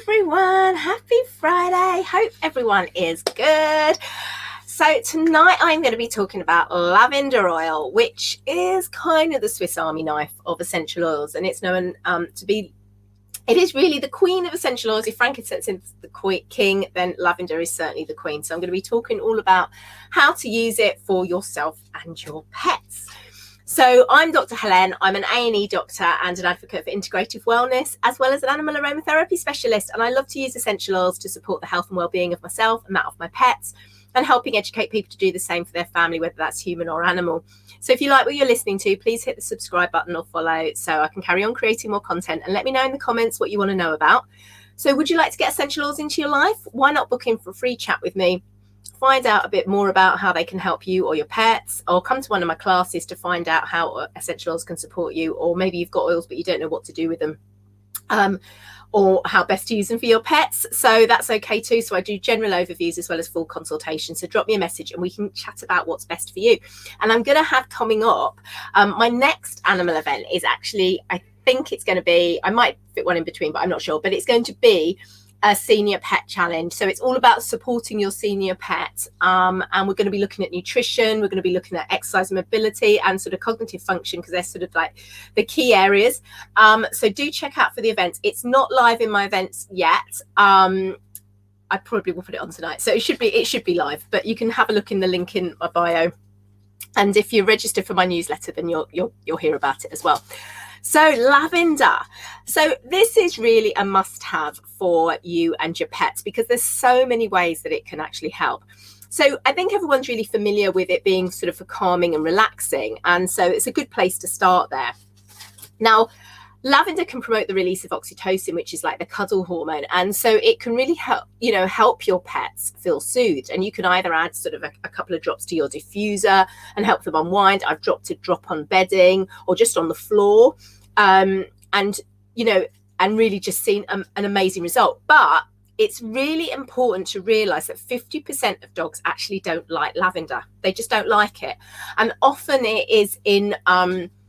everyone, happy Friday. Hope everyone is good. So tonight I'm going to be talking about lavender oil, which is kind of the Swiss Army knife of essential oils, and it's known it is really the queen of essential oils. If frankincense is the king, then lavender is certainly the queen. So I'm going to be talking all about how to use it for yourself and your pets. So I'm Dr. Helen. I'm an A&E doctor and an advocate for integrative wellness, as well as an animal aromatherapy specialist. And I love to use essential oils to support the health and well-being of myself and that of my pets, and helping educate people to do the same for their family, whether that's human or animal. So if you like what you're listening to, please hit the subscribe button or follow so I can carry on creating more content, and let me know in the comments what you want to know about. So would you like to get essential oils into your life? Why not book in for a free chat with me? Find out a bit more about how they can help you or your pets, or come to one of my classes to find out how essential oils can support you, or maybe you've got oils but you don't know what to do with them, or how best to use them for your pets. So that's okay too. So I do general overviews as well as full consultation. So drop me a message and we can chat about what's best for you. And I'm going to have coming up, my next animal event is actually, I think it's going to be, I might fit one in between, but I'm not sure, but it's going to be a senior pet challenge. So it's all about supporting your senior pet, and we're going to be looking at nutrition, we're going to be looking at exercise and mobility and sort of cognitive function, because they're sort of like the key areas. So do check out for the events. It's not live in my events yet. I probably will put it on tonight, so it should be live, but you can have a look in the link in my bio, and if you're registered for my newsletter, then you'll hear about it as well. So lavender. So this is really a must-have for you and your pets, because there's so many ways that it can actually help. So I think everyone's really familiar with it being sort of for calming and relaxing, and so it's a good place to start there. Now, lavender can promote the release of oxytocin, which is like the cuddle hormone, and so it can really help your pets feel soothed. And you can either add sort of a couple of drops to your diffuser and help them unwind. I've dropped a drop on bedding or just on the floor, and really just seen an amazing result. But it's really important to realize that 50% of dogs actually don't like lavender. They just don't like it, and often it is in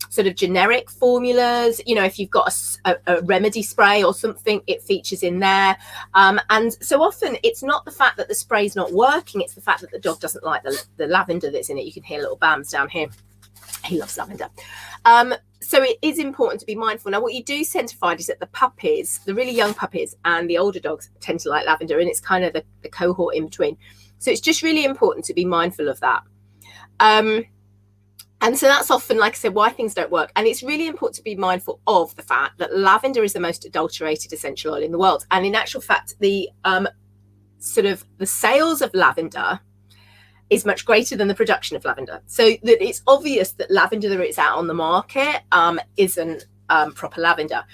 sort of generic formulas. If you've got a remedy spray or something, it features in there, and so often it's not the fact that the spray's not working, it's the fact that the dog doesn't like the lavender that's in it. You can hear little bams down here. He loves lavender. So it is important to be mindful. Now, what you do tend to find is that the puppies, the really young puppies and the older dogs, tend to like lavender, and it's kind of the cohort in between. So it's just really important to be mindful of that. And so that's often, like I said, why things don't work. And it's really important to be mindful of the fact that lavender is the most adulterated essential oil in the world. And in actual fact, the sales of lavender is much greater than the production of lavender. So that it's obvious that lavender that is out on the market isn't proper lavender.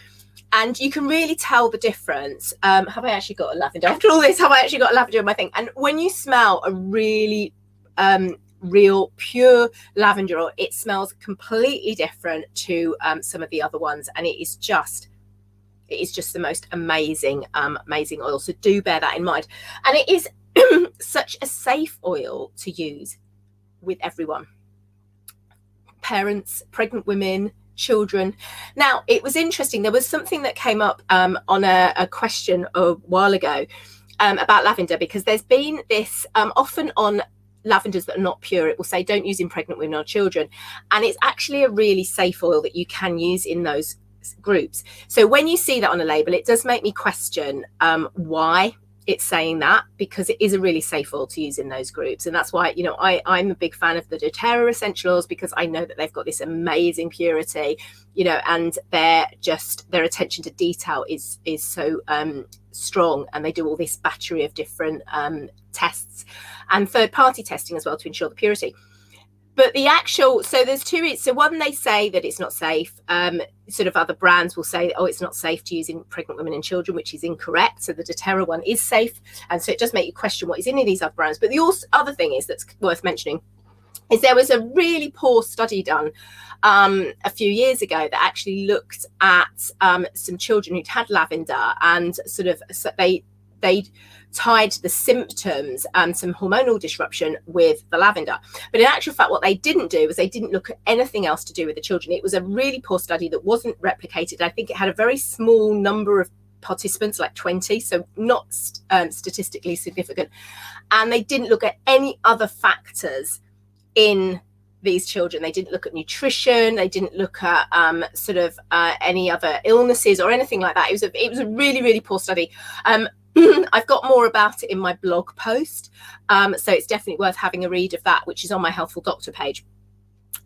And you can really tell the difference. Have I actually got a lavender? After all this, have I actually got a lavender in my thing? And when you smell a really real pure lavender oil, it smells completely different to some of the other ones, and it is just the most amazing oil. So do bear that in mind. And it is such a safe oil to use with everyone: parents, pregnant women, children. Now, it was interesting, there was something that came up on a question a while ago about lavender, because there's been this often on lavenders that are not pure, it will say don't use in pregnant women or children, and it's actually a really safe oil that you can use in those groups. So when you see that on a label, it does make me question why it's saying that, because it is a really safe oil to use in those groups. And that's why I'm a big fan of the doTERRA essential oils, because I know that they've got this amazing purity, and their attention to detail is so strong, and they do all this battery of different tests and third-party testing as well to ensure the purity. But so there's two. So one, they say that it's not safe. Sort of other brands will say, oh, it's not safe to use in pregnant women and children, which is incorrect. So the doTERRA one is safe. And so it does make you question what is in these other brands. But the other thing that's worth mentioning is there was a really poor study done a few years ago that actually looked at some children who'd had lavender, and they tied the symptoms and some hormonal disruption with the lavender. But in actual fact, what they didn't do was they didn't look at anything else to do with the children. It was a really poor study that wasn't replicated. I think it had a very small number of participants, like 20, so not statistically significant. And they didn't look at any other factors in these children. They didn't look at nutrition, they didn't look at any other illnesses or anything like that. It was a really, really poor study. I've got more about it in my blog post, so it's definitely worth having a read of that, which is on my Healthful Doctor page.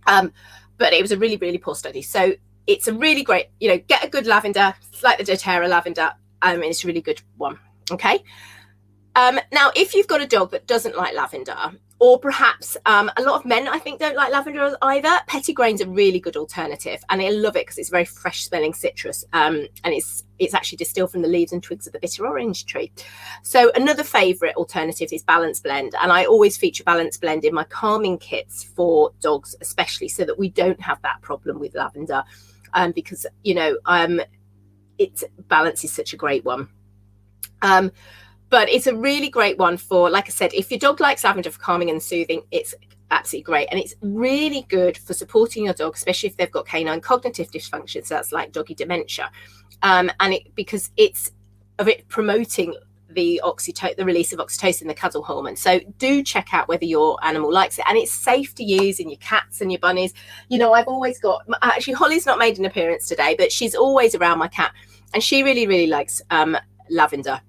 But it was a really, really poor study. So it's a really great, get a good lavender. It's like the doTERRA lavender. It's a really good one. Okay. Now, if you've got a dog that doesn't like lavender, or perhaps a lot of men, I think, don't like lavender either, petitgrain's a really good alternative, and I love it because it's very fresh smelling citrus, and it's actually distilled from the leaves and twigs of the bitter orange tree. So another favourite alternative is Balance Blend, and I always feature Balance Blend in my calming kits for dogs, especially, so that we don't have that problem with lavender, because Balance is such a great one. But it's a really great one for, like I said, if your dog likes lavender for calming and soothing, it's absolutely great. And it's really good for supporting your dog, especially if they've got canine cognitive dysfunction. So that's like doggy dementia. Because it's promoting the release of oxytocin, the cuddle hormone. So do check out whether your animal likes it. And it's safe to use in your cats and your bunnies. I've always got, actually, Holly's not made an appearance today, but she's always around my cat. And she really, really likes lavender.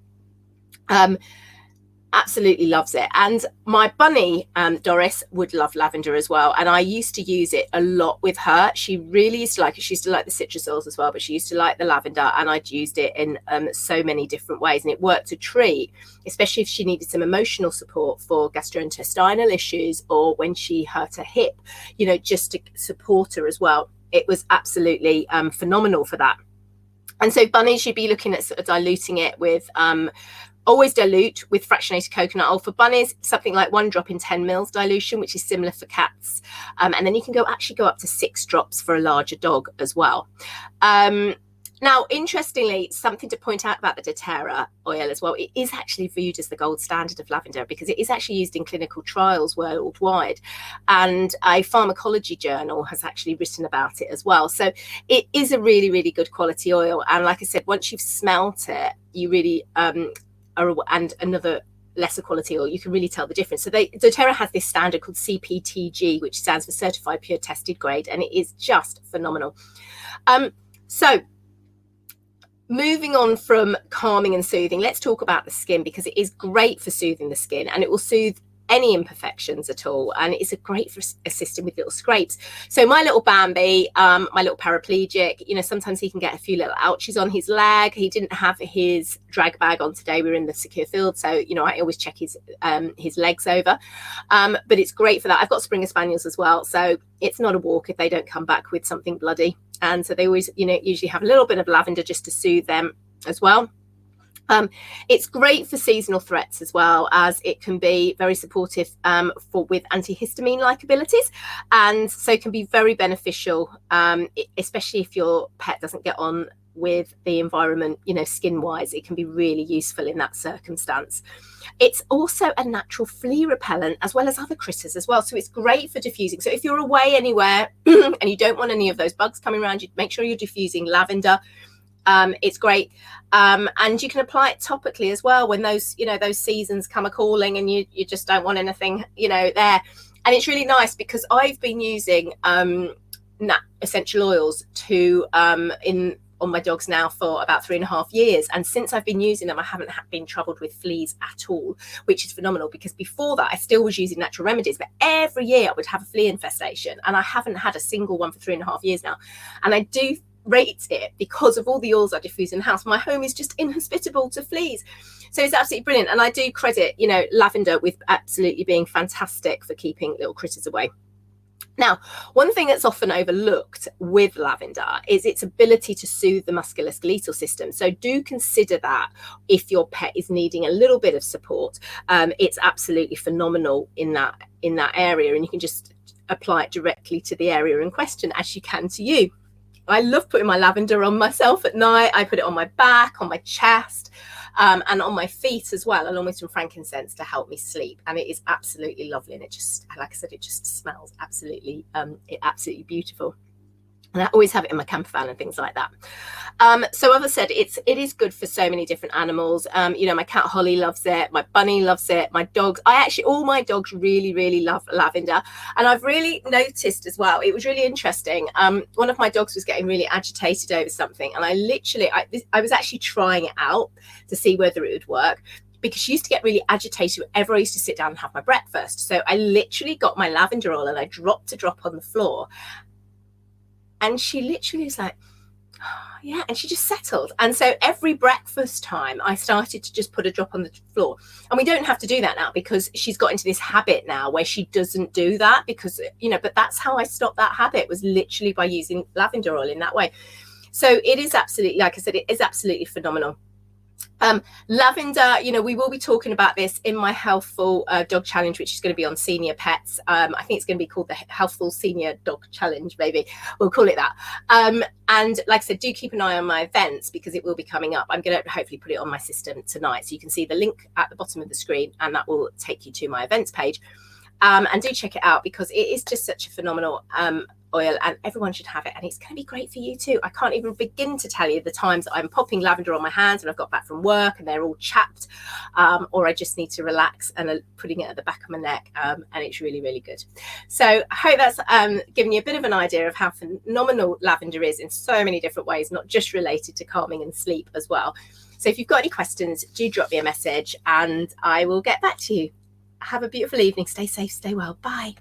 Absolutely loves it. And my bunny, Doris, would love lavender as well, and I used to use it a lot with her. She really used to like it. She used to like the citrus oils as well, but she used to like the lavender, and I'd used it in so many different ways, and it worked a treat, especially if she needed some emotional support for gastrointestinal issues, or when she hurt her hip, just to support her as well. It was absolutely phenomenal for that. And so bunnies, you'd be looking at sort of diluting it with always dilute with fractionated coconut oil. For bunnies, something like 1 drop in 10 mils dilution, which is similar for cats. And then you can go up to 6 drops for a larger dog as well. Now, interestingly, something to point out about the doTERRA oil as well, it is actually viewed as the gold standard of lavender because it is actually used in clinical trials worldwide. And a pharmacology journal has actually written about it as well. So it is a really, really good quality oil. And like I said, once you've smelt it, you really and another lesser quality oil, you can really tell the difference. So doTERRA has this standard called CPTG, which stands for Certified Pure Tested Grade, and it is just phenomenal. So moving on from calming and soothing, let's talk about the skin, because it is great for soothing the skin, and it will soothe any imperfections at all, and it's a great for assisting with little scrapes. So my little Bambi, my little paraplegic, sometimes he can get a few little ouchies on his leg. He didn't have his drag bag on today. We were in the secure field, so I always check his legs over, but it's great for that. I've got Springer Spaniels as well, so it's not a walk if they don't come back with something bloody, and so they always usually have a little bit of lavender just to soothe them as well. It's great for seasonal threats as well, as it can be very supportive with antihistamine-like abilities, and so can be very beneficial, especially if your pet doesn't get on with the environment, skin-wise. It can be really useful in that circumstance. It's also a natural flea repellent as well as other critters as well, so it's great for diffusing. So if you're away anywhere and you don't want any of those bugs coming around, you make sure you're diffusing lavender. It's great, and you can apply it topically as well when those seasons come a calling and you just don't want anything there. And it's really nice because I've been using essential oils on my dogs now for about 3.5 years, and since I've been using them, I haven't been troubled with fleas at all, which is phenomenal, because before that I still was using natural remedies, but every year I would have a flea infestation, and I haven't had a single one for 3.5 years now. And I do rate it because of all the oils I diffuse in the house. My home is just inhospitable to fleas, so it's absolutely brilliant. And I do credit lavender with absolutely being fantastic for keeping little critters away. Now, one thing that's often overlooked with lavender is its ability to soothe the musculoskeletal system. So do consider that if your pet is needing a little bit of support. It's absolutely phenomenal in that area, and you can just apply it directly to the area in question as you can to you. I love putting my lavender on myself at night. I put it on my back, on my chest, and on my feet as well, along with some frankincense to help me sleep. And it is absolutely lovely. And it just, like I said, it just smells absolutely beautiful. And I always have it in my camper van and things like that. So as I said, it is good for so many different animals. My cat Holly loves it. My bunny loves it. My dogs, all my dogs really love lavender. And I've really noticed as well, it was really interesting. One of my dogs was getting really agitated over something. And I was actually trying it out to see whether it would work, because she used to get really agitated whenever I used to sit down and have my breakfast. So I literally got my lavender oil and I dropped a drop on the floor. And she literally was like, oh, yeah, and she just settled. And so every breakfast time I started to just put a drop on the floor. And we don't have to do that now, because she's got into this habit now where she doesn't do that, because, but that's how I stopped that habit, was literally by using lavender oil in that way. So it is absolutely, like I said, it is absolutely phenomenal. Lavender, we will be talking about this in my Healthful Dog Challenge, which is going to be on senior pets. I think it's going to be called the Healthful Senior Dog Challenge, maybe we'll call it that. And like I said, do keep an eye on my events, because it will be coming up. I'm going to hopefully put it on my system tonight, so you can see the link at the bottom of the screen, and that will take you to my events page. And do check it out, because it is just such a phenomenal oil, and everyone should have it, and it's going to be great for you too. I can't even begin to tell you the times that I'm popping lavender on my hands when I've got back from work and they're all chapped, or I just need to relax, and putting it at the back of my neck, and it's really good. So I hope that's given you a bit of an idea of how phenomenal lavender is in so many different ways, not just related to calming and sleep as well. So if you've got any questions, do drop me a message and I will get back to you. Have a beautiful evening. Stay safe, stay well. Bye.